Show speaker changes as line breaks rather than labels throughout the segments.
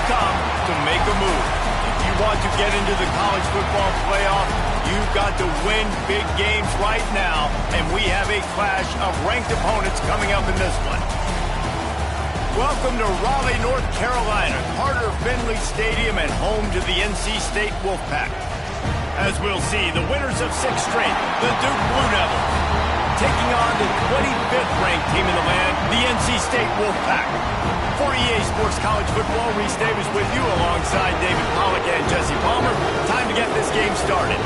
come to make a move. If you want to get into the college football playoff, you've got to win big games right now, and we have a clash of ranked opponents coming up in this one. Welcome to Raleigh, North Carolina, Carter Finley Stadium, and home to the NC State Wolfpack. As we'll see, the winners of 6 straight, the Duke Blue Devils, taking on the 25th ranked team in the land, the NC State Wolfpack. For EA Sports College Football, Reese Davis with you alongside David Pollack and Jesse Palmer. Time to get this game started.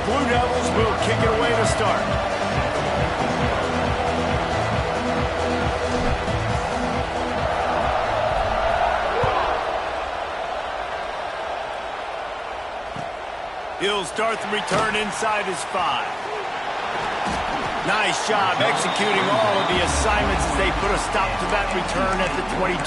Blue Devils will kick it away to start. He'll start the return inside his 5. Nice job executing all of the assignments as they put a stop to that return at the 22.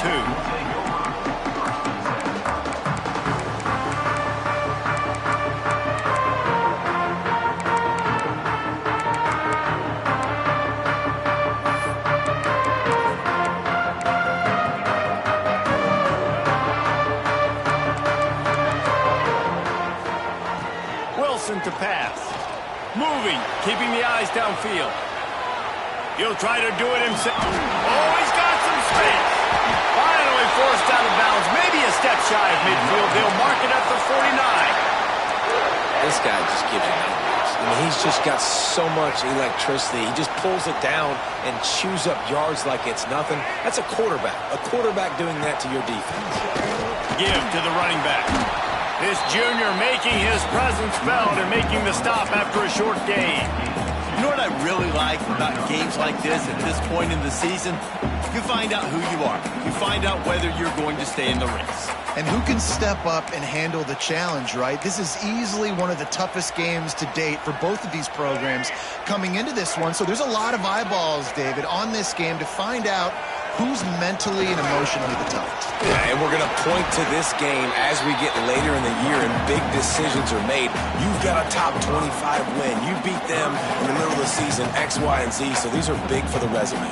To pass. Moving, keeping the eyes downfield. He'll try to do it himself. Oh, he's got some space. Finally forced out of bounds. Maybe a step shy of midfield. They'll mark it at the 49.
This guy just gives you nightmares. I mean, he's just got so much electricity. He just pulls it down and chews up yards like it's nothing. That's a quarterback. A quarterback doing that to your defense.
Give to the running back. This junior making his presence felt and making the stop after a short gain.
You know what I really like about games like this at this point in the season? You find out who you are. You find out whether you're going to stay in the race.
And who can step up and handle the challenge, right? This is easily one of the toughest games to date for both of these programs coming into this one. So there's a lot of eyeballs, David, on this game to find out who's mentally and emotionally the toughest.
Yeah, and we're going to point to this game as we get later in the year and big decisions are made. You've got a top 25 win. You beat them in the middle of the season, X, Y, and Z, so these are big for the resume.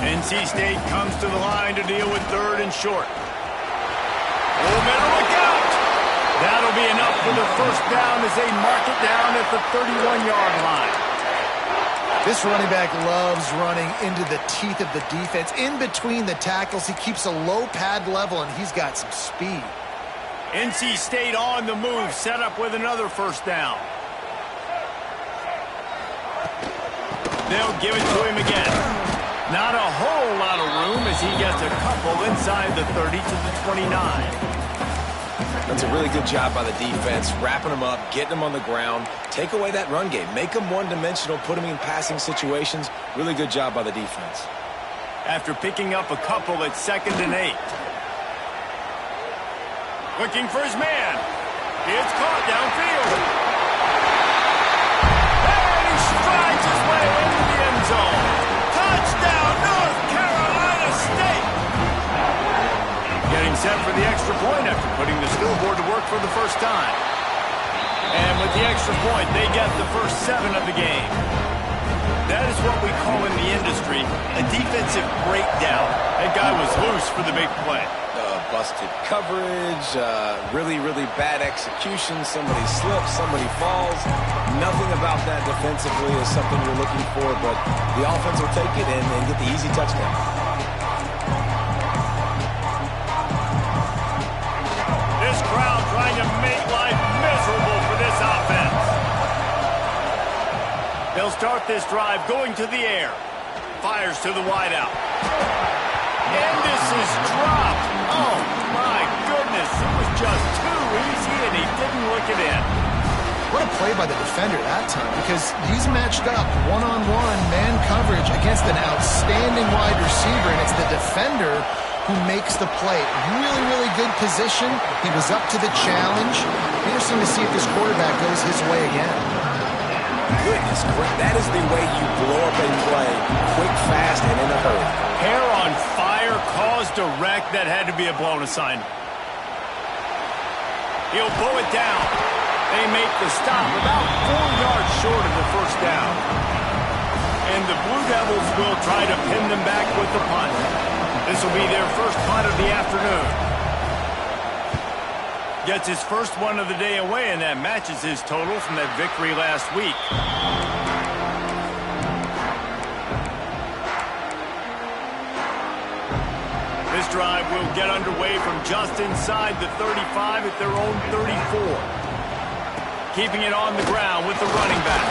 NC State comes to the line to deal with 3rd and short. Oh, better look out! That'll be enough for the first down as they mark it down at the 31-yard line.
This running back loves running into the teeth of the defense. In between the tackles, he keeps a low pad level, and he's got some speed.
NC State on the move, set up with another first down. They'll give it to him again. Not a whole lot of room as he gets a couple inside the 30 to the 29.
That's a really good job by the defense, wrapping them up, getting them on the ground. Take away that run game. Make them one-dimensional, put them in passing situations. Really good job by the defense.
After picking up a couple at 2nd and 8. Looking for his man. It's caught downfield. And he strides his way into the end zone. Touchdown, North Carolina State! Getting set for the extra point after putting the scoreboard to work for the first time. And with the extra point, they get the first 7 of the game. That is what we call in the industry a defensive breakdown. That guy was loose for the big play.
Busted coverage, really, really bad execution. Somebody slips, somebody falls. Nothing about that defensively is something you're looking for, but the offense will take it and get the easy touchdown.
This crowd trying to make life miserable for this offense. They'll start this drive going to the air. Fires to the wideout. And this is dropped. Oh, my goodness. It was just too easy, and he didn't look it in.
What a play by the defender that time, because he's matched up one-on-one man coverage against an outstanding wide receiver, and it's the defender who makes the play. Really, really good position. He was up to the challenge. Interesting to see if this quarterback goes his way again.
goodness. That is the way you blow up a play quick, fast, and in a hurry.
Hair on fire caused a wreck that had to be a blown assignment. He'll blow it down. They make the stop about 4 yards short of the first down. And the Blue Devils will try to pin them back with the punt. This will be their first punt of the afternoon. Gets his first one of the day away, and that matches his total from that victory last week. This drive will get underway from just inside the 35 at their own 34. Keeping it on the ground with the running back.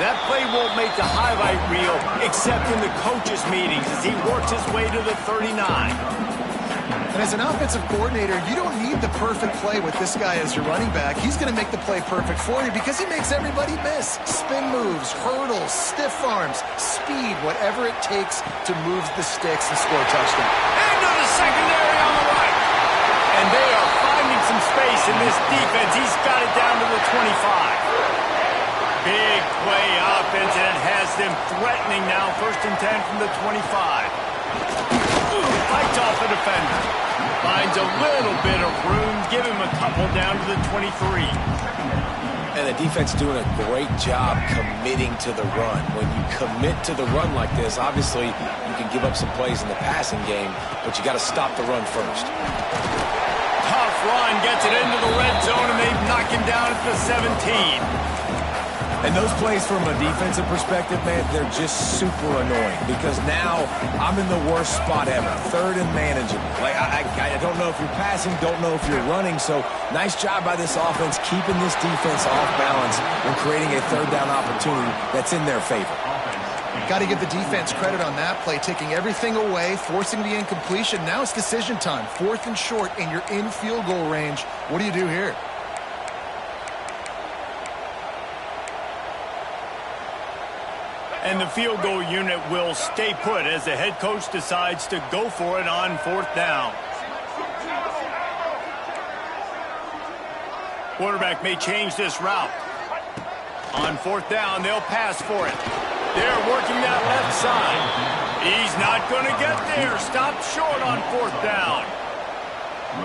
That play won't make the highlight reel except in the coaches' meetings as he works his way to the 39.
And as an offensive coordinator, you don't need the perfect play with this guy as your running back. He's going to make the play perfect for you because he makes everybody miss. Spin moves, hurdles, stiff arms, speed, whatever it takes to move the sticks and score a touchdown.
Into the secondary on the right. And they are finding some space in this defense. He's got it down to the 25. Big play offense, and it has them threatening now. 1st and 10 from the 25. Fights off the defender. Finds a little bit of room. Give him a couple down to the 23.
And the defense doing a great job committing to the run. When you commit to the run like this, obviously you can give up some plays in the passing game, but you got to stop the run first.
Tough run, gets it into the red zone, and they knock him down at the 17.
And those plays from a defensive perspective, man, they're just super annoying because now I'm in the worst spot ever. 3rd and manageable. Like, I don't know if you're passing, don't know if you're running. So nice job by this offense keeping this defense off balance and creating a 3rd down opportunity that's in their favor.
Got to give the defense credit on that play, taking everything away, forcing the incompletion. Now it's decision time. 4th and short, and you're in field goal range. What do you do here?
And the field goal unit will stay put as the head coach decides to go for it on 4th down. Quarterback may change this route. On 4th down, they'll pass for it. They're working that left side. He's not going to get there. Stopped short on 4th down.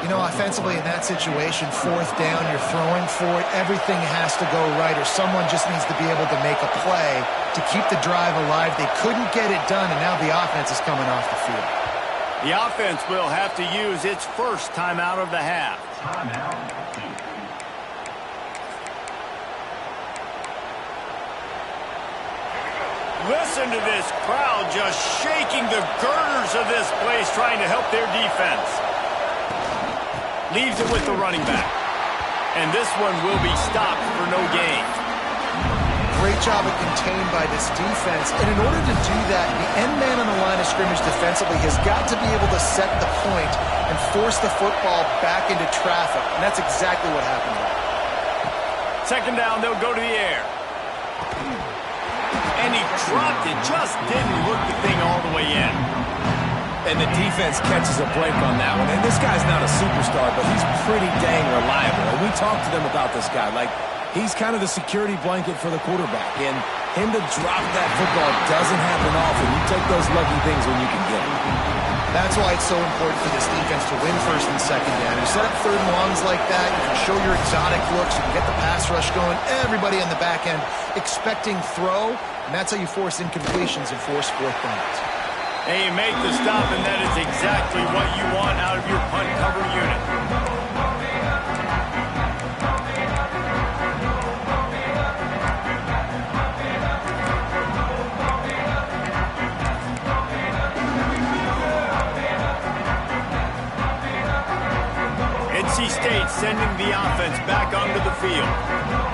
You know, offensively in that situation, 4th down, you're throwing for it. Everything has to go right, or someone just needs to be able to make a play to keep the drive alive. They couldn't get it done, and now the offense is coming off the field.
The offense will have to use its first timeout of the half. Listen to this crowd just shaking the girders of this place, trying to help their defense. Leaves it with the running back. And this one will be stopped for no gain.
Great job of contained by this defense. And in order to do that, the end man on the line of scrimmage defensively has got to be able to set the point and force the football back into traffic. And that's exactly what happened there.
2nd down, they'll go to the air. And he dropped it, just didn't hook the thing all the way in.
And the defense catches a break on that one. And this guy's not a superstar, but he's pretty dang reliable. And we talked to them about this guy. Like, he's kind of the security blanket for the quarterback. And him to drop that football doesn't happen often. You take those lucky things when you can get them.
That's why it's so important for this defense to win 1st and 2nd down. You set up 3rd and longs like that, you can show your exotic looks, you can get the pass rush going, everybody on the back end expecting throw, and that's how you force incompletions and force 4th downs.
And you make the stop, and that is exactly what you want out of your punt cover unit. NC State sending the offense back onto the field.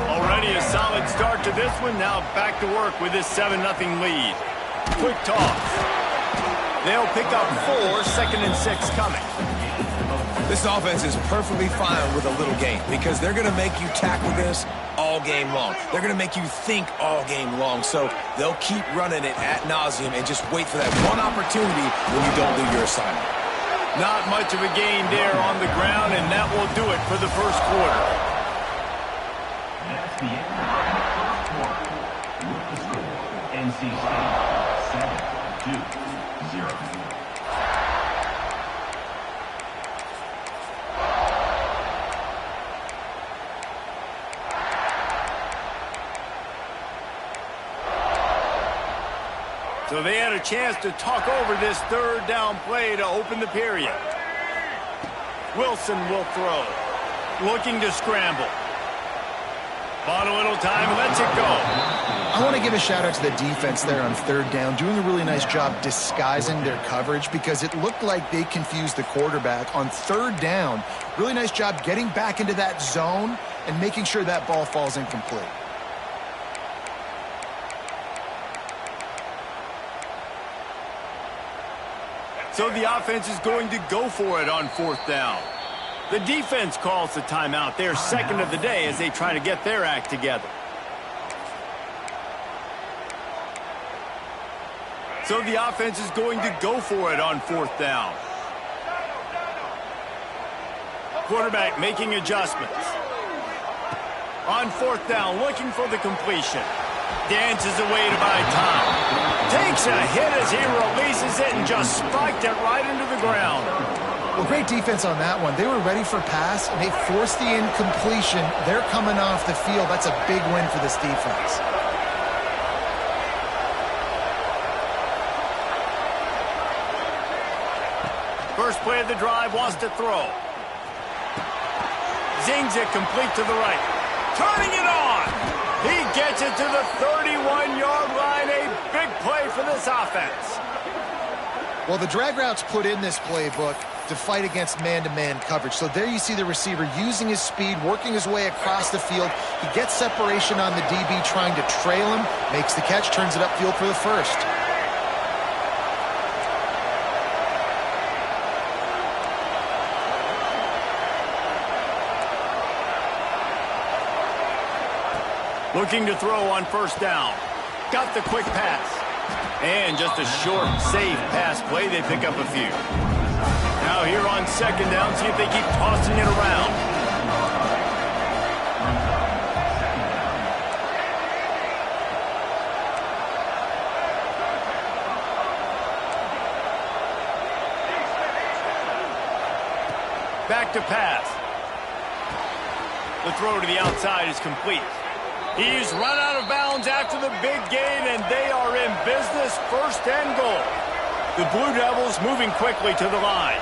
Already a solid start to this one. Now back to work with this 7-0 lead. Quick toss. They'll pick up 4, 2nd and 6 coming.
This offense is perfectly fine with a little game because they're going to make you tackle this all game long. They're going to make you think all game long. So they'll keep running it ad nauseum and just wait for that one opportunity when you don't do your assignment.
Not much of a gain there on the ground, and that will do it for the 1st quarter. So they had a chance to talk over this third down play to open the period. Wilson will throw. Looking to scramble. Bought a little time, lets it go.
I want to give a shout out to the defense there on third down, doing a really nice job disguising their coverage because it looked like they confused the quarterback on third down. Really nice job getting back into that zone and making sure that ball falls incomplete.
So the offense is going to go for it on fourth down. The defense calls the timeout. They're second of the day as they try to get their act together. So the offense is going to go for it on fourth down. Quarterback making adjustments. On fourth down, looking for the completion. Dances away to buy time. Takes a hit as he releases it and just spiked it right into the ground.
Well, great defense on that one. They were ready for pass, and they forced the incompletion. They're coming off the field. That's a big win for this defense.
First play of the drive, wants to throw. Zings it complete to the right. Turning it on. He gets it to the 31-yard line. A big play for this offense.
Well, the drag routes put in this playbook to fight against man-to-man coverage. So there you see the receiver using his speed, working his way across the field. He gets separation on the DB, trying to trail him, makes the catch, turns it upfield for the first.
Looking to throw on first down. Got the quick pass. And just a short, safe pass play. They pick up a few. Now here on second down, see if they keep tossing it around. Back to pass. The throw to the outside is complete. He's run out of bounds after the big gain, and they are in business, first and goal. The Blue Devils moving quickly to the line.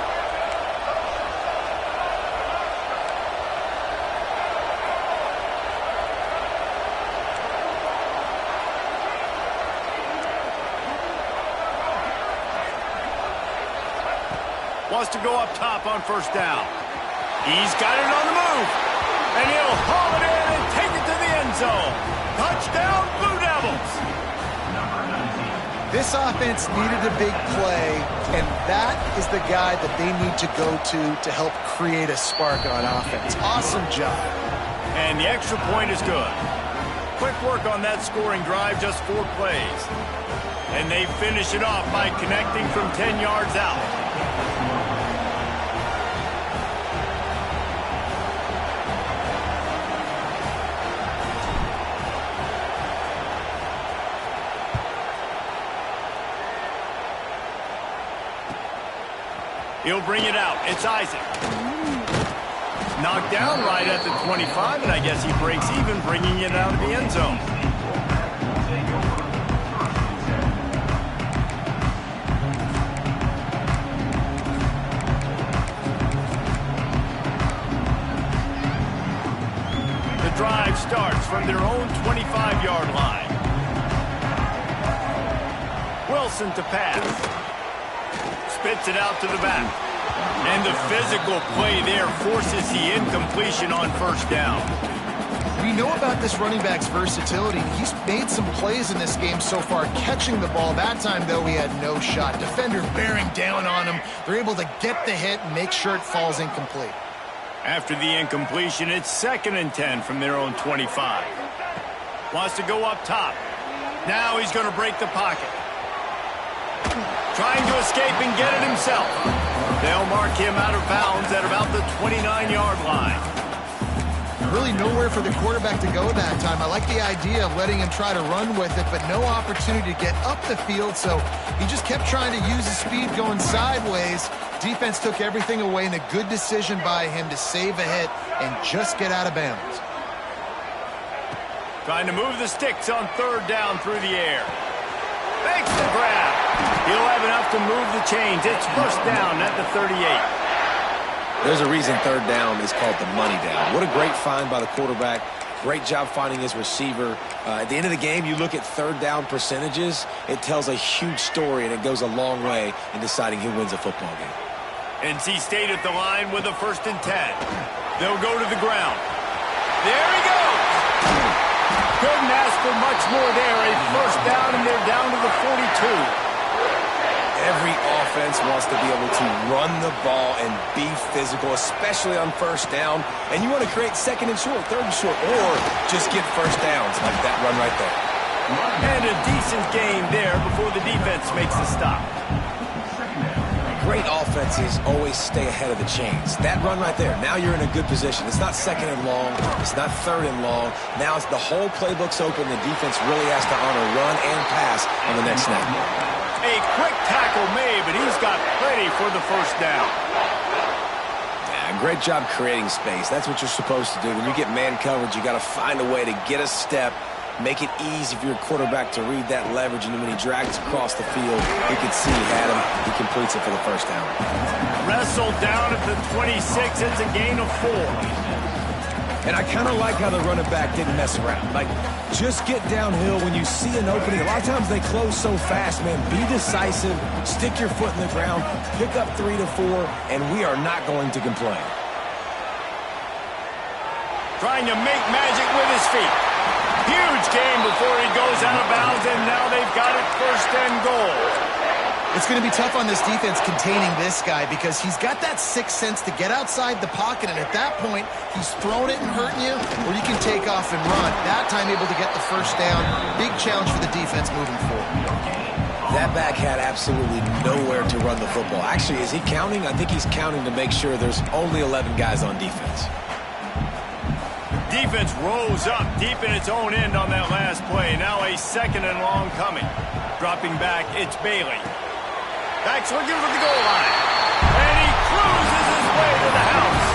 Wants to go up top on first down. He's got it on the move. And he'll haul it in and take it to the end zone. Touchdown, Blue Devils.
This offense needed a big play, and that is the guy that they need to go to help create a spark on offense. Awesome job.
And the extra point is good. Quick work on that scoring drive, just 4 plays. And they finish it off by connecting from 10 yards out. He'll bring it out. It's Isaac. Knocked down right at the 25, and I guess he breaks even, bringing it out of the end zone. The drive starts from their own 25-yard line. Wilson to pass. Spits it out to the back. And the physical play there forces the incompletion on first down.
We know about this running back's versatility. He's made some plays in this game so far, catching the ball. That time, though, he had no shot. Defender bearing down on him. They're able to get the hit and make sure it falls incomplete.
After the incompletion, it's 2nd and 10 from their own 25. Wants to go up top. Now he's going to break the pocket. Trying to escape and get it himself. They'll mark him out of bounds at about the 29-yard line.
Really nowhere for the quarterback to go that time. I like the idea of letting him try to run with it, but no opportunity to get up the field, so he just kept trying to use his speed going sideways. Defense took everything away, and a good decision by him to save a hit and just get out of bounds.
Trying to move the sticks on third down through the air. Makes the grab. He'll have enough to move the chains. It's first down at the 38.
There's a reason third down is called the money down. What a great find by the quarterback. Great job finding his receiver. At the end of the game, you look at third down percentages. It tells a huge story, and it goes a long way in deciding who wins a football game.
NC State at the line with a 1st and 10. They'll go to the ground. There he goes. Couldn't ask for much more there. A first down, and they're down to the 42.
Every offense wants to be able to run the ball and be physical, especially on first down. And you want to create second and short, third and short, or just get first downs like that run right there.
And a decent game there before the defense makes the stop.
Great offenses always stay ahead of the chains. That run right there, now you're in a good position. It's not second and long. It's not third and long. Now it's the whole playbook's open. The defense really has to honor run and pass on the next snap.
A quick tackle made, but he's got plenty for the first down.
Yeah, great job creating space. That's what you're supposed to do. When you get man coverage, you got to find a way to get a step, make it easy for your quarterback to read that leverage, and then when he drags across the field, you can see he had him. He completes it for the first down.
Wrestled down at the 26. It's a gain of 4.
And I kind of like how the running back didn't mess around. Like, just get downhill when you see an opening. A lot of times they close so fast, man. Be decisive, stick your foot in the ground, pick up 3 to 4, and we are not going to complain.
Trying to make magic with his feet. Huge game before he goes out of bounds, and now they've got it 1st and goal.
It's going to be tough on this defense containing this guy because he's got that sixth sense to get outside the pocket, and at that point, he's throwing it and hurting you, or you can take off and run. That time able to get the first down. Big challenge for the defense moving forward.
That back had absolutely nowhere to run the football. Actually, is he counting? I think he's counting to make sure there's only 11 guys on defense.
Defense rose up deep in its own end on that last play. Now a 2nd and long coming. Dropping back, it's Bailey. Back's looking for the goal line. And he cruises his way to the house.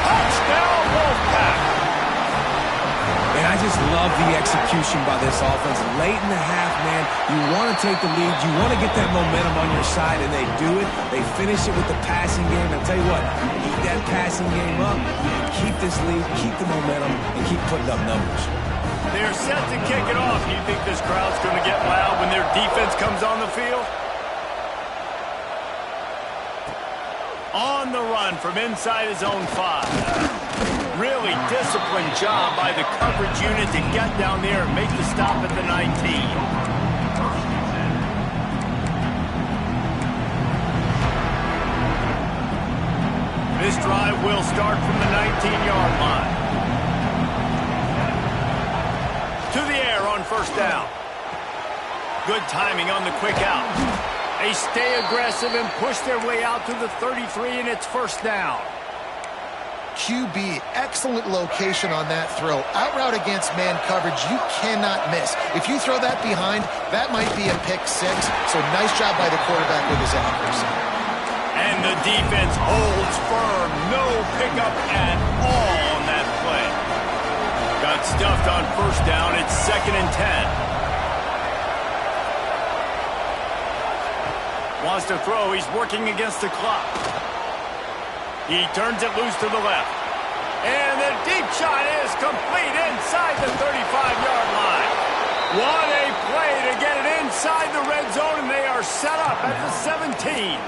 Touchdown, Wolfpack.
And I just love the execution by this offense. Late in the half, man, you want to take the lead. You want to get that momentum on your side, and they do it. They finish it with the passing game. I'll tell you what, keep that passing game up, keep this lead, keep the momentum, and keep putting up numbers.
They're set to kick it off. You think this crowd's going to get loud when their defense comes on the field? On the run from inside his own 5. Really disciplined job by the coverage unit to get down there and make the stop at the 19. This drive will start from the 19-yard line. To the air on first down. Good timing on the quick out. They stay aggressive and push their way out to the 33, and it's first down.
QB, excellent location on that throw. Out route against man coverage, you cannot miss. If you throw that behind, that might be a pick 6. So nice job by the quarterback with his accuracy.
And the defense holds firm. No pickup at all on that play. Got stuffed on first down. It's 2nd and 10. Wants to throw. He's working against the clock. He turns it loose to the left. And the deep shot is complete inside the 35-yard line. What a play to get it inside the red zone, and they are set up at the 17.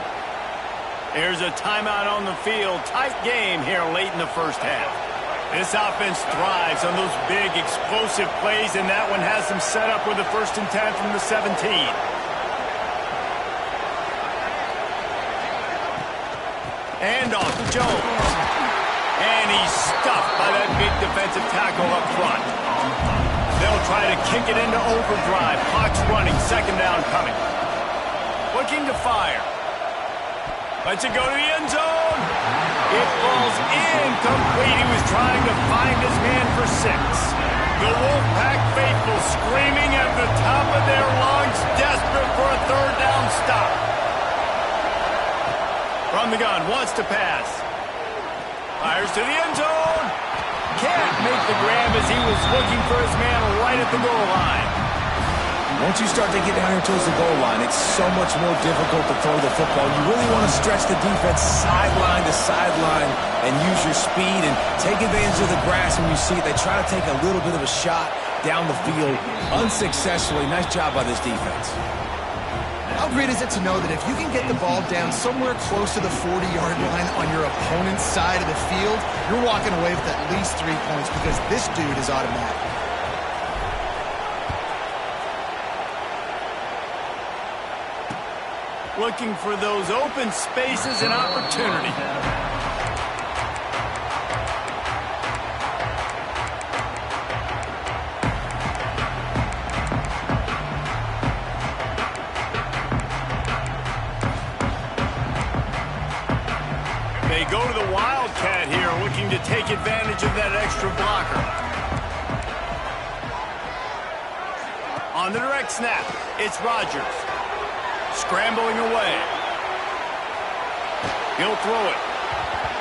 There's a timeout on the field. Tight game here late in the first half. This offense thrives on those big, explosive plays, and that one has them set up with a 1st and 10 from the 17. And off to Jones. And he's stuffed by that big defensive tackle up front. They'll try to kick it into overdrive. Clock's running. 2nd down coming. Looking to fire. Lets it go to the end zone. It falls incomplete. He was trying to find his man for 6. The Wolfpack faithful screaming at the top of their lungs, desperate for a third down stop. From the gun, wants to pass. Fires to the end zone. Can't make the grab as he was looking for his man right at the goal line.
Once you start to get down here towards the goal line, it's so much more difficult to throw the football. You really want to stretch the defense sideline to sideline and use your speed and take advantage of the grass when you see it. They try to take a little bit of a shot down the field unsuccessfully. Nice job by this defense.
How great is it to know that if you can get the ball down somewhere close to the 40-yard line on your opponent's side of the field, you're walking away with at least 3 points because this dude is automatic.
Looking for those open spaces and opportunity. They go to the Wildcat here, looking to take advantage of that extra blocker. On the direct snap, it's Rodgers. Scrambling away. He'll throw it.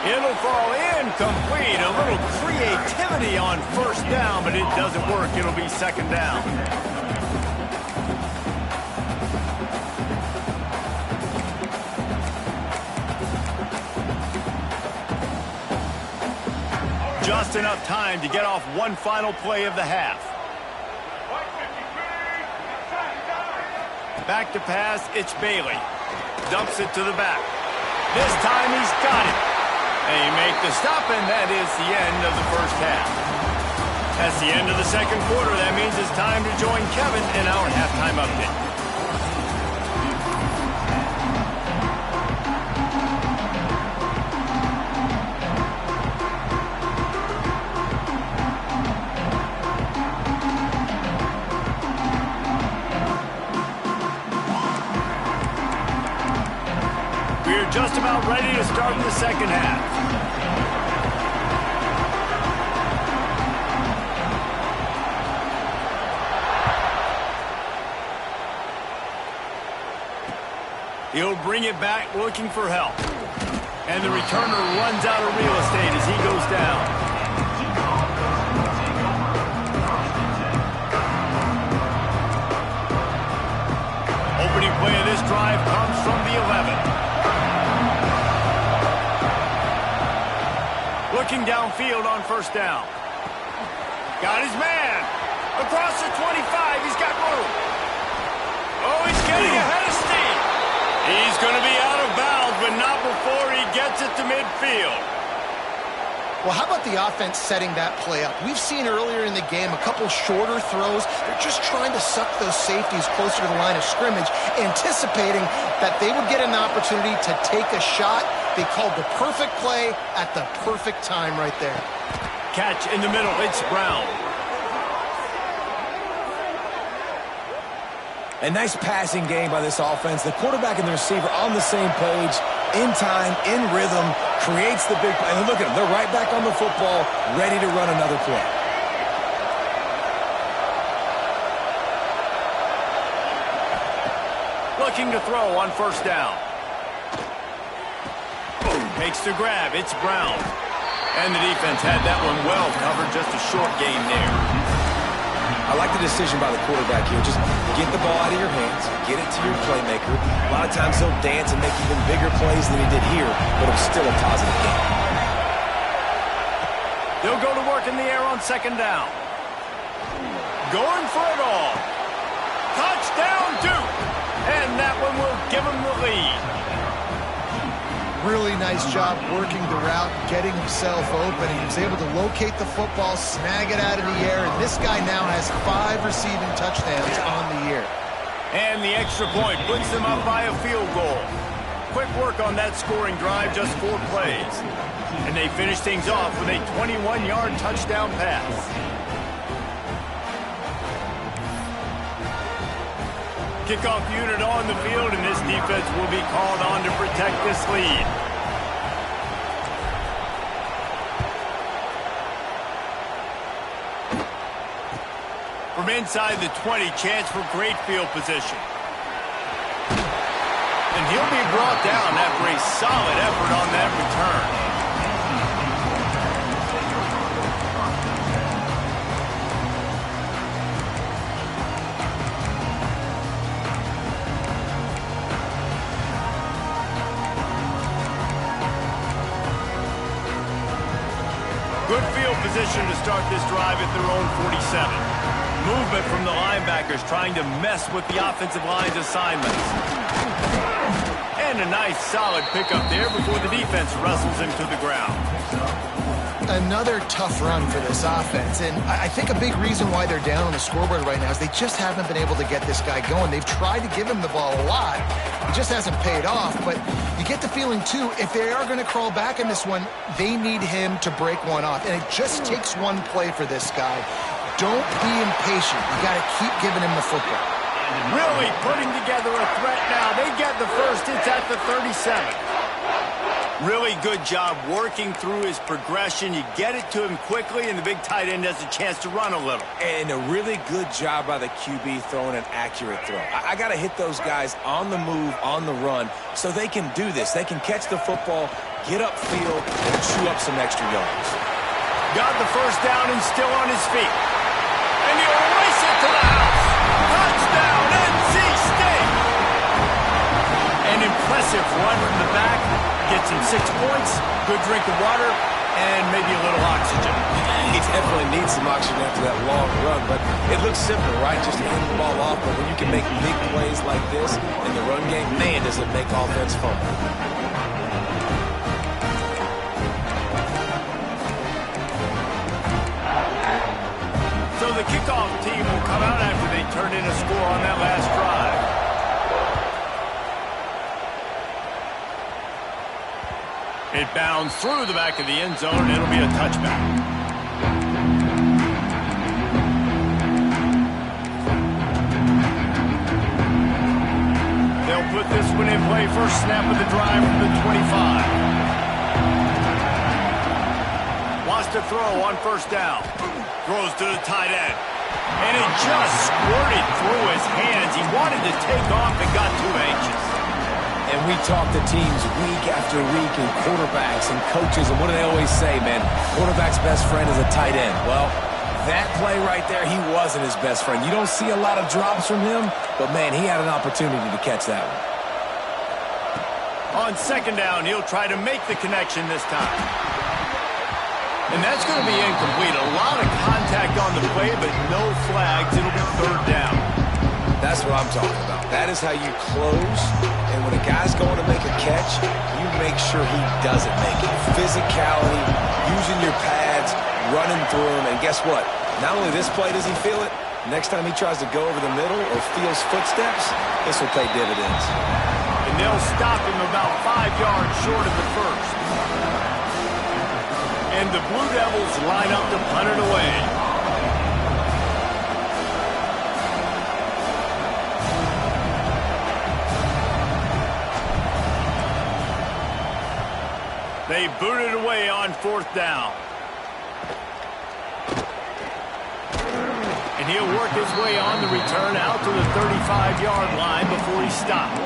It'll fall incomplete. A little creativity on first down, but it doesn't work. It'll be second down. Just enough time to get off one final play of the half. Back to pass, it's Bailey. Dumps it to the back. This time he's got it. They make the stop, and that is the end of the first half. That's the end of the second quarter. That means it's time to join Kevin in our halftime update. Just about ready to start in the second half. He'll bring it back looking for help. And the returner runs out of real estate as he goes down. Opening play of this drive comes from the 11. Looking downfield on first down. Got his man. Across the 25. He's got room. Oh, he's getting ahead of steam. He's going to be out of bounds, but not before he gets it to midfield.
Well, how about the offense setting that play up? We've seen earlier in the game a couple shorter throws. They're just trying to suck those safeties closer to the line of scrimmage, anticipating that they would get an opportunity to take a shot. They called the perfect play at the perfect time right there.
Catch in the middle. It's Brown.
A nice passing game by this offense. The quarterback and the receiver on the same page, in time, in rhythm, creates the big play. And look at them. They're right back on the football, ready to run another play.
Looking to throw on first down. Makes the grab. It's Brown. And the defense had that one well covered. Just a short gain there.
I like the decision by the quarterback here. Just get the ball out of your hands, get it to your playmaker. A lot of times he'll dance and make even bigger plays than he did here, but it was still a positive game.
They'll go to work in the air on second down. Going for it all. Touchdown, Duke. And that one will give him the lead.
Really nice job working the route, getting himself open. He was able to locate the football, snag it out of the air, and this guy now has 5 receiving touchdowns on the year.
And the extra point puts them up by a field goal. Quick work on that scoring drive, just 4 plays. And they finish things off with a 21-yard touchdown pass. Kickoff unit on the field, and this defense will be called on to protect this lead. From inside the 20, chance for great field position. And he'll be brought down after a solid effort on that return. Good field position to start this drive at their own 47. Movement from the linebackers trying to mess with the offensive line's assignments. And a nice solid pickup there before the defense wrestles him to the ground.
Another tough run for this offense, and I think a big reason why they're down on the scoreboard right now is they just haven't been able to get this guy going. They've tried to give him the ball a lot. It just hasn't paid off, but you get the feeling, too, if they are going to crawl back in this one, they need him to break one off, and it just takes one play for this guy. Don't be impatient. You got to keep giving him the football.
Really putting together a threat now. They get the first. It's at the 37. Really good job working through his progression. You get it to him quickly, and the big tight end has a chance to run a little.
And a really good job by the QB throwing an accurate throw. I got to hit those guys on the move, on the run, so they can do this. They can catch the football, get upfield, and chew up some extra yards.
Got the first down and still on his feet. And he'll race it to the house. Touchdown, NC State! An impressive run from the back. Gets him 6 points, good drink of water, and maybe a little oxygen.
He definitely needs some oxygen after that long run, but it looks simple, right? Just to hand the ball off, but when you can make big plays like this in the run game, man, does it make offense fun.
So the kickoff team will come out after they turn in a score on that last drive. It bounds through the back of the end zone, and it'll be a touchback. They'll put this one in play. First snap of the drive from the 25. Wants to throw on first down. Throws to the tight end. And it just squirted through his hands. He wanted to take off and got too anxious.
And we talk to teams week after week and quarterbacks and coaches, and what do they always say, man? Quarterback's best friend is a tight end. Well, that play right there, he wasn't his best friend. You don't see a lot of drops from him, but, man, he had an opportunity to catch that one.
On second down, he'll try to make the connection this time. And that's going to be incomplete. A lot of contact on the play, but no flags. It'll be third down.
That's what I'm talking about. That is how you close. And when a guy's going to make a catch, you make sure he doesn't make it. Physicality, using your pads, running through him. And guess what? Not only this play does he feel it, next time he tries to go over the middle or feels footsteps, this will pay dividends.
And they'll stop him about 5 yards short of the first. And the Blue Devils line up to punt it away. They boot it away on fourth down. And he'll work his way on the return out to the 35-yard line before he's stopped.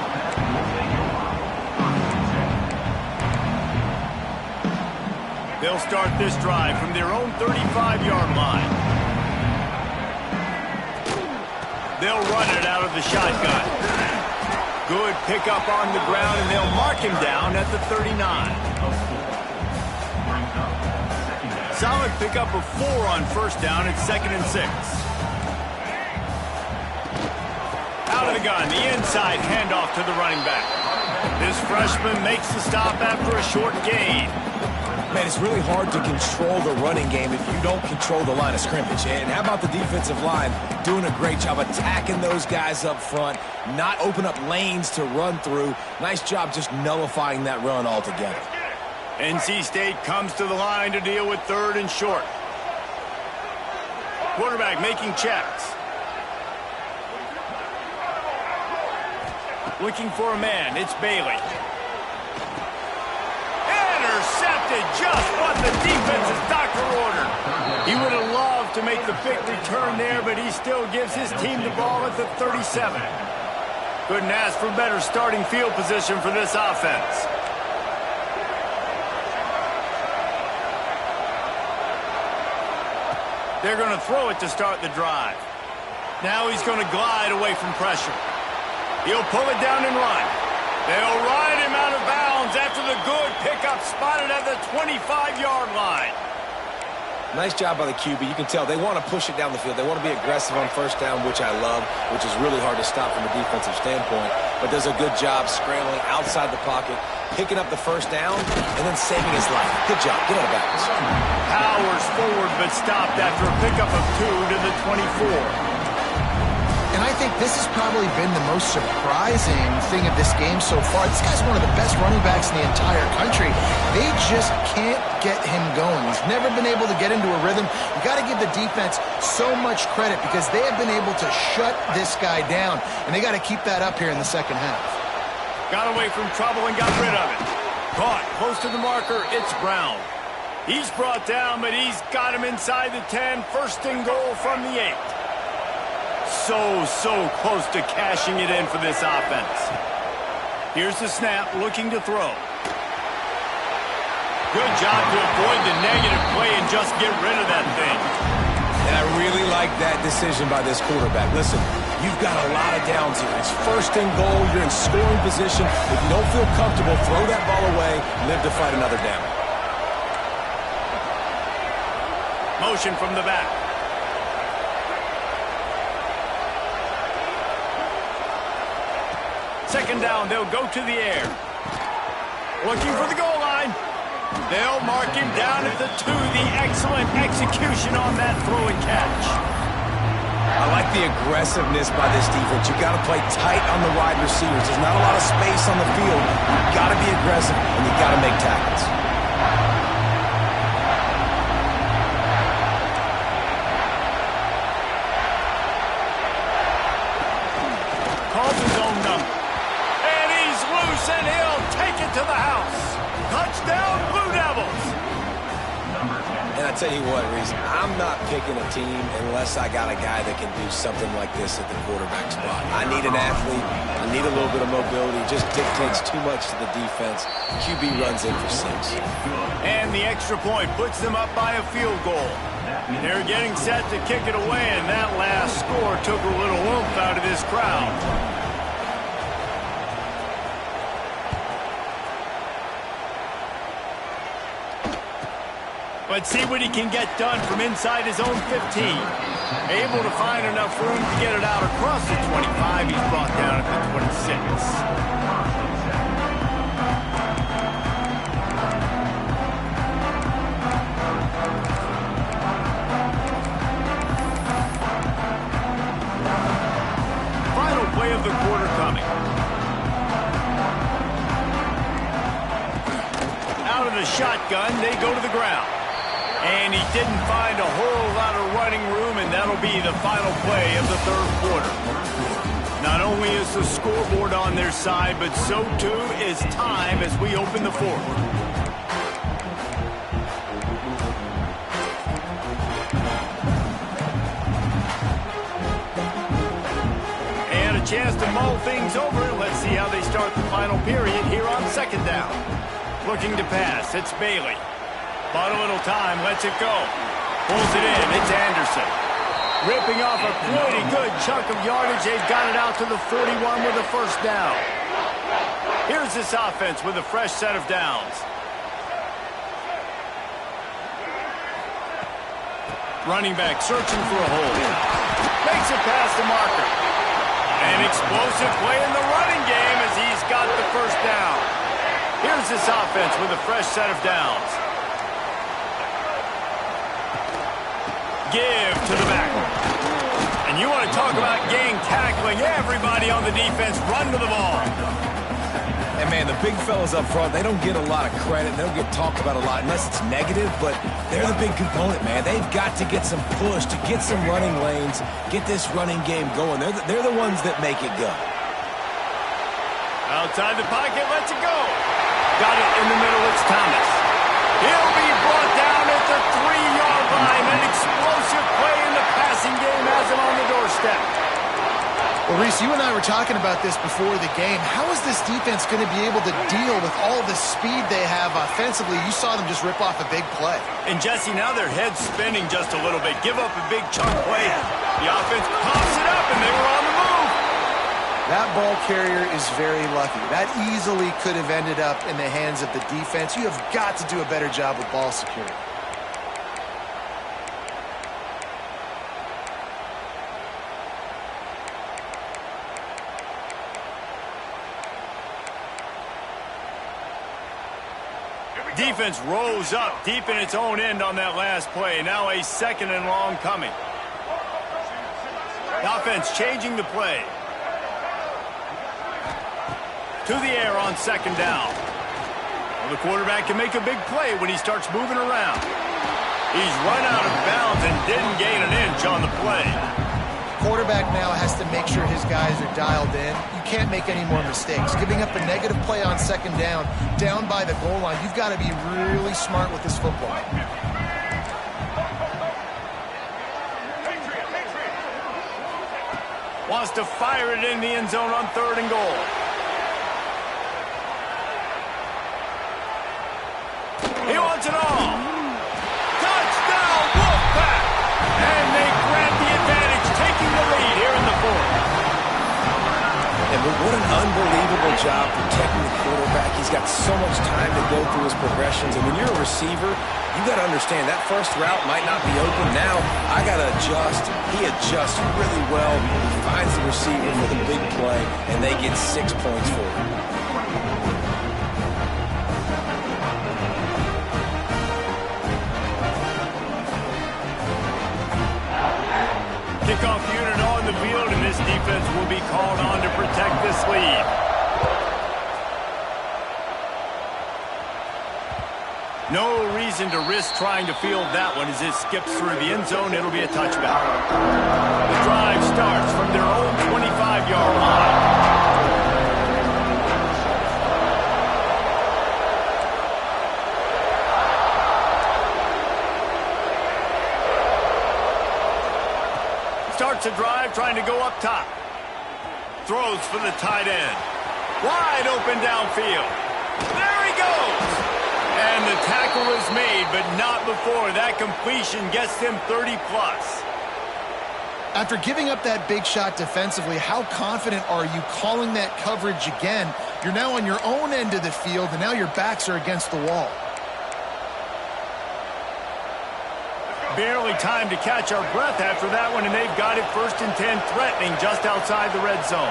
They'll start this drive from their own 35-yard line. They'll run it out of the shotgun. Good pickup on the ground, and they'll mark him down at the 39. Solid pickup of 4 on first down at 2nd and 6. Out of the gun, the inside handoff to the running back. This freshman makes the stop after a short gain.
Man, it's really hard to control the running game if you don't control the line of scrimmage. And how about the defensive line doing a great job attacking those guys up front, not open up lanes to run through. Nice job just nullifying that run altogether.
NC State comes to the line to deal with 3rd and short. Quarterback making checks. Looking for a man. It's Bailey. Intercepted, just what the defense's doctor ordered. He would have loved to make the big return there, but he still gives his team the ball at the 37. Couldn't ask for better starting field position for this offense. They're going to throw it to start the drive. Now he's going to glide away from pressure. He'll pull it down and run. They'll ride him out of bounds after the good pickup spotted at the 25-yard line.
Nice job by the QB. You can tell they want to push it down the field. They want to be aggressive on first down, which I love, which is really hard to stop from a defensive standpoint. But does a good job scrambling outside the pocket, picking up the first down, and then saving his life. Good job. Get out of bounds.
Powers forward, but stopped after a pickup of 2 to the 24.
And I think this has probably been the most surprising thing of this game so far. This guy's one of the best running backs in the entire country. They just can't get him going. He's never been able to get into a rhythm. You got to give the defense so much credit because they have been able to shut this guy down, and they got to keep that up here in the second half.
Got away from trouble and got rid of it. Caught close to the marker. It's Brown. He's brought down, but he's got him inside the 10. First and goal from the 8. So close to cashing it in for this offense. Here's the snap, looking to throw. Good job to avoid the negative play and just get rid of that thing.
And I really like that decision by this quarterback. Listen, you've got a lot of downs here. It's first and goal. You're in scoring position. If you don't feel comfortable, throw that ball away. Live to fight another down.
Motion from the back. Second down, they'll go to the air. Looking for the goal line. They'll mark him down at the 2. The excellent execution on that throw and catch.
I like the aggressiveness by this defense. You've got to play tight on the wide receivers. There's not a lot of space on the field. You've got to be aggressive, and you've got to make tackles.
Calls his own number. And he's loose, and he'll take it to the house. Touchdown, Blue Devils.
And I tell you what, Reese, I'm not picking a team unless I got a guy that can do something like this at the quarterback spot. I need an athlete. I need a little bit of mobility. It just dictates too much to the defense. QB runs in for 6.
And the extra point puts them up by a field goal. They're getting set to kick it away, and that last score took a little oomph out of this crowd. But see what he can get done from inside his own 15. Able to find enough room to get it out across the 25. He's brought down at the 26. Final play of the quarter coming. Out of the shotgun, they go to the ground. And he didn't find a whole lot of running room, and that'll be the final play of the third quarter. Not only is the scoreboard on their side, but so too is time as we open the fourth. And a chance to mull things over. Let's see how they start the final period here on second down. Looking to pass, it's Bailey. Bought a little time, lets it go. Pulls it in, it's Anderson. Ripping off a pretty good chunk of yardage. They've got it out to the 41 with a first down. Here's this offense with a fresh set of downs. Running back searching for a hole. Makes it past the marker. An explosive play in the running game as he's got the first down. Here's this offense with a fresh set of downs. Give to the back. And you want to talk about gang tackling. Everybody on the defense run to the ball.
And, man, the big fellas up front, they don't get a lot of credit. They don't get talked about a lot unless it's negative, but they're the big component, man. They've got to get some push, to get some running lanes, get this running game going. They're the ones that make it go.
Outside the pocket, lets it go. Got it in the middle, it's Thomas. He'll be brought down at the 3-yard line. An explosive play in the
Reese, you and I were talking about this before the game. How is this defense going to be able to deal with all the speed they have offensively? You saw them just rip off a big play.
And, Jesse, now their head's spinning just a little bit. Give up a big chunk play. The offense pops it up, and they were on the move.
That ball carrier is very lucky. That easily could have ended up in the hands of the defense. You have got to do a better job with ball security.
Defense rose up deep in its own end on that last play. Now a second and long coming. The offense changing the play. To the air on second down. Well, the quarterback can make a big play when he starts moving around. He's run out of bounds and didn't gain an inch on the play.
Quarterback now has to make sure his guys are dialed in. You can't make any more mistakes. Giving up a negative play on second down by the goal line, you've got to be really smart with this football.
Wants to fire it in the end zone on 3rd and goal. He wants it all. Touchdown, Wolfpack! And they grab the advantage, taking the lead here in the 4th.
And what an unbelievable job protecting the quarterback. He's got so much time to go through his progressions. And when you're a receiver, you got to understand that first route might not be open. Now I got to adjust. He adjusts really well. He finds the receiver for the big play, and they get 6 points for it.
Kickoff unit on the field, and this defense will be called on to protect this lead. No reason to risk trying to field that one as it skips through the end zone. It'll be a touchback. The drive starts from their own 25-yard line. Starts a drive trying to go up top. Throws for the tight end. Wide open downfield. There he goes. And the tackle is made, but not before that completion gets them 30-plus.
After giving up that big shot defensively, how confident are you calling that coverage again? You're now on your own end of the field, and now your backs are against the wall.
Barely time to catch our breath after that one, and they've got it 1st and 10, threatening just outside the red zone.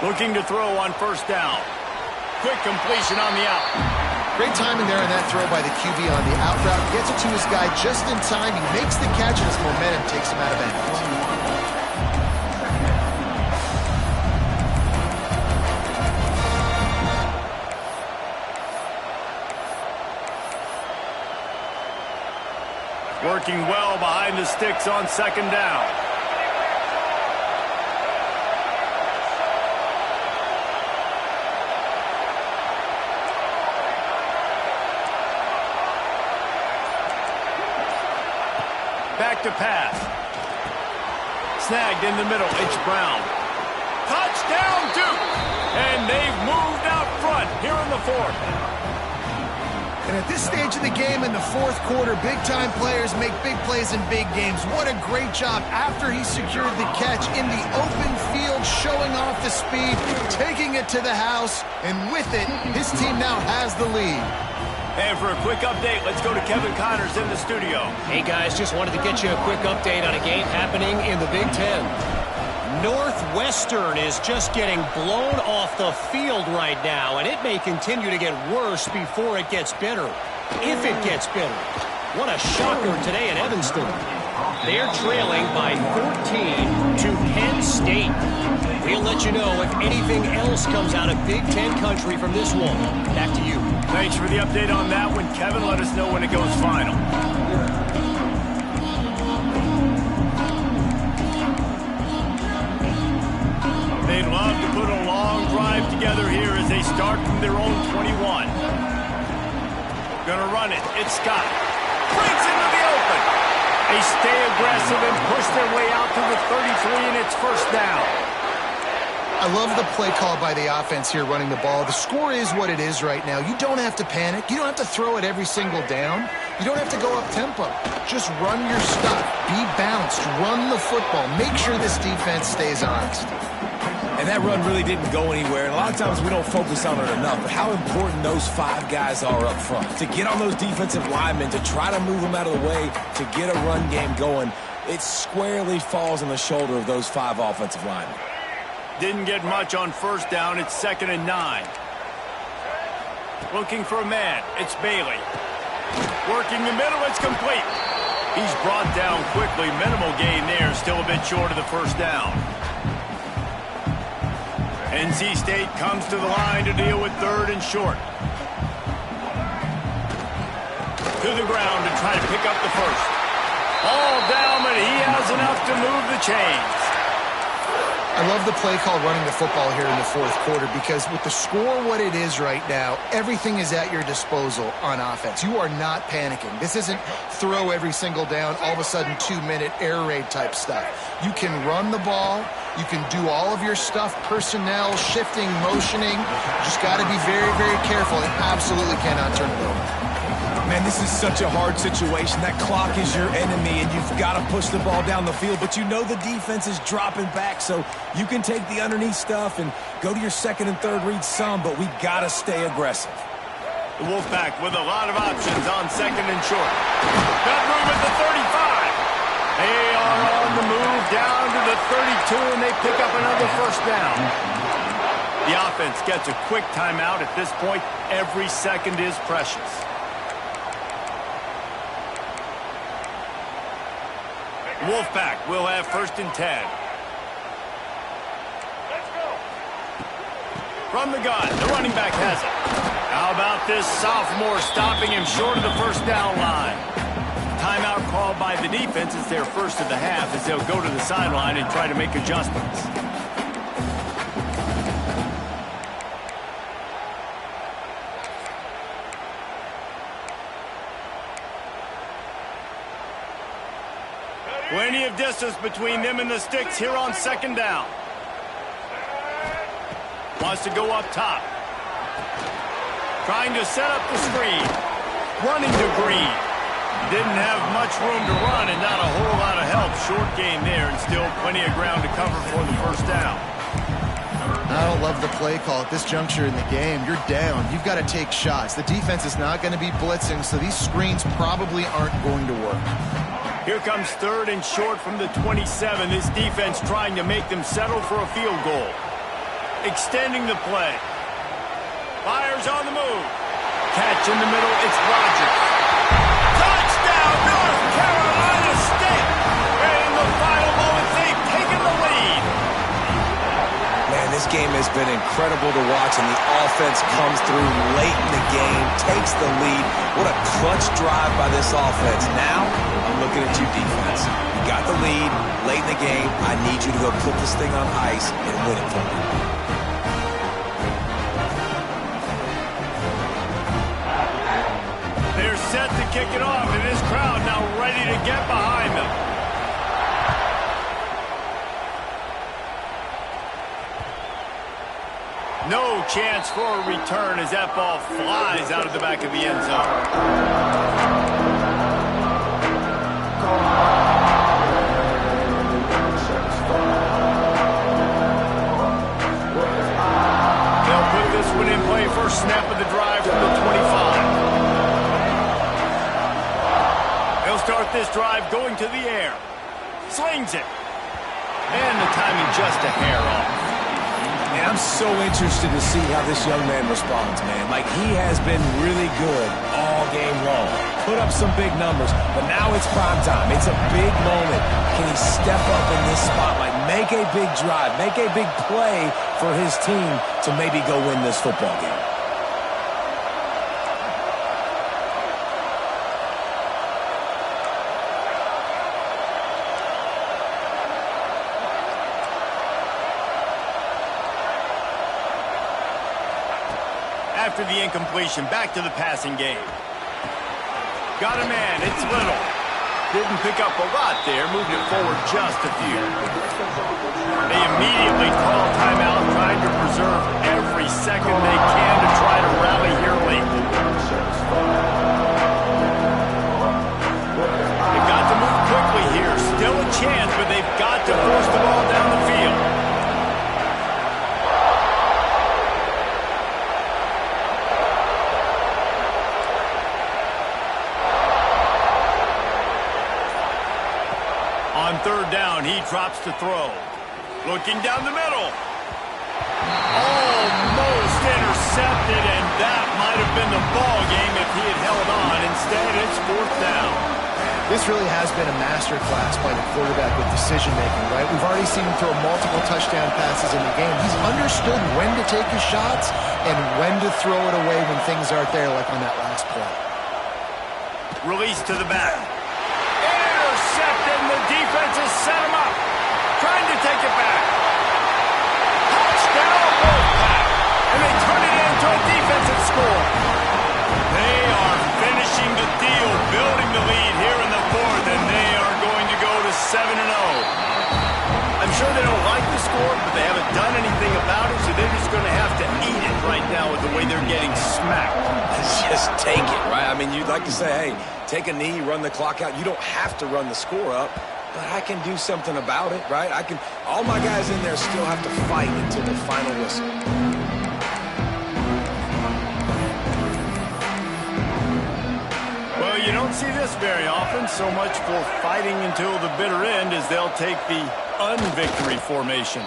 Looking to throw on 1st down. Quick completion on the out.
Great timing there on that throw by the QB on the out route. Gets it to his guy just in time. He makes the catch, and his momentum takes him out of bounds.
Working well behind the sticks on 2nd down. Back to pass. Snagged in the middle. It's Brown. Touchdown, Duke! And they've moved out front here in the 4th.
And at this stage of the game in the 4th quarter, big-time players make big plays in big games. What a great job after he secured the catch in the open field, showing off the speed, taking it to the house, and with it, his team now has the lead.
And for a quick update, let's go to Kevin Connors in the studio.
Hey, guys, just wanted to get you a quick update on a game happening in the Big Ten. Northwestern is just getting blown off the field right now, and it may continue to get worse before it gets better, if it gets better. What a shocker today in Evanston. They're trailing by 14 to Penn State. We'll let you know if anything else comes out of Big Ten country from this one. Back to you.
Thanks for the update on that one, Kevin. Let us know when it goes final. They'd love to put a long drive together here as they start from their own 21. Gonna run it. It's Scott. Breaks into the open. They stay aggressive and push their way out to the 33, and it's first down.
I love the play call by the offense here running the ball. The score is what it is right now. You don't have to panic. You don't have to throw it every single down. You don't have to go up tempo. Just run your stuff. Be balanced. Run the football. Make sure this defense stays honest.
And that run really didn't go anywhere. And a lot of times we don't focus on it enough. But how important those 5 guys are up front. To get on those defensive linemen, to try to move them out of the way, to get a run game going, it squarely falls on the shoulder of those 5 offensive linemen.
Didn't get much on first down. It's 2nd and 9. Looking for a man. It's Bailey. Working the middle. It's complete. He's brought down quickly. Minimal gain there. Still a bit short of the first down. NC State comes to the line to deal with 3rd and short. To the ground to try to pick up the first. All down, but he has enough to move the chains.
I love the play call running the football here in the 4th quarter because with the score what it is right now, everything is at your disposal on offense. You are not panicking. This isn't throw every single down, all of a sudden 2-minute air raid type stuff. You can run the ball. You can do all of your stuff, personnel, shifting, motioning. Just got to be very, very careful and absolutely cannot turn it over.
Man, this is such a hard situation. That clock is your enemy, and you've got to push the ball down the field. But you know the defense is dropping back, so you can take the underneath stuff and go to your 2nd and 3rd read some, but we got to stay aggressive.
The Wolfpack with a lot of options on 2nd and short. Got room at the 35. They are on the move down to the 32, and they pick up another first down. The offense gets a quick timeout. At this point, every second is precious. Wolfpack will have 1st and 10. From the gun, the running back has it. How about this sophomore stopping him short of the first down line? Timeout called by the defense. It's their first of the half as they'll go to the sideline and try to make adjustments. Plenty of distance between them and the sticks here on 2nd down. Wants to go up top. Trying to set up the screen. Running to Green. Didn't have much room to run and not a whole lot of help. Short gain there and still plenty of ground to cover for the first down.
I don't love the play call at this juncture in the game. You're down. You've got to take shots. The defense is not going to be blitzing, so these screens probably aren't going to work.
Here comes 3rd and short from the 27. This defense trying to make them settle for a field goal. Extending the play. Fires on the move. Catch in the middle. It's Rogers. Touchdown, North Carolina State. And in the final moments, they've taken the lead.
Man, this game has been incredible to watch, and the offense comes through late in the game, takes the lead. What a clutch drive by this offense. Now, I'm looking at you, defense. You got the lead late in the game. I need you to go put this thing on ice and win it for me.
They're set to kick it off, and this crowd now ready to get behind them. No chance for a return as that ball flies out of the back of the end zone. They'll put this one in play. First snap of the drive from the 25. They'll start this drive going to the air. Slings it. And the timing just a hair off.
And I'm so interested to see how this young man responds, man. Like, he has been really good all game long. Put up some big numbers, but now it's prime time. It's a big moment. Can he step up in this spotlight, make a big drive, make a big play for his team to maybe go win this football game?
After the incompletion, back to the passing game. Got a man, it's Little. Didn't pick up a lot there, moved it forward just a few. They immediately call timeout, trying to preserve every second they can to try to rally here late. They've got to move quickly here. Still a chance, but they've got to force the ball down the field. On third down, he drops to throw. Looking down the middle. Almost intercepted, and that might have been the ball game if he had held on. Instead, it's fourth down.
This really has been a masterclass by the quarterback with decision-making, right? We've already seen him throw multiple touchdown passes in the game. He's understood when to take his shots and when to throw it away when things aren't there, like on that last play.
Release to the back. Intercepted, and the defense has set him up. Trying to take it back. Touchdown, Wolfpack. And they turn it into a defensive score. They are finishing the deal, building the lead here in the fourth, and they are going to go to 7-0. I'm sure they don't like the score, but they haven't done anything about it, so they're just going to have to eat it right now with the way they're getting smacked.
Just take it, right? I mean, you'd like to say, hey, take a knee, run the clock out. You don't have to run the score up, but I can do something about it, right? All my guys in there still have to fight until the final whistle.
Well, you don't see this very often. So much for fighting until the bitter end as they'll take the unvictory formation.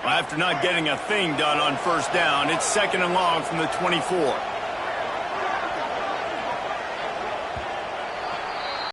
After not getting a thing done on first down, it's 2nd and long from the 24.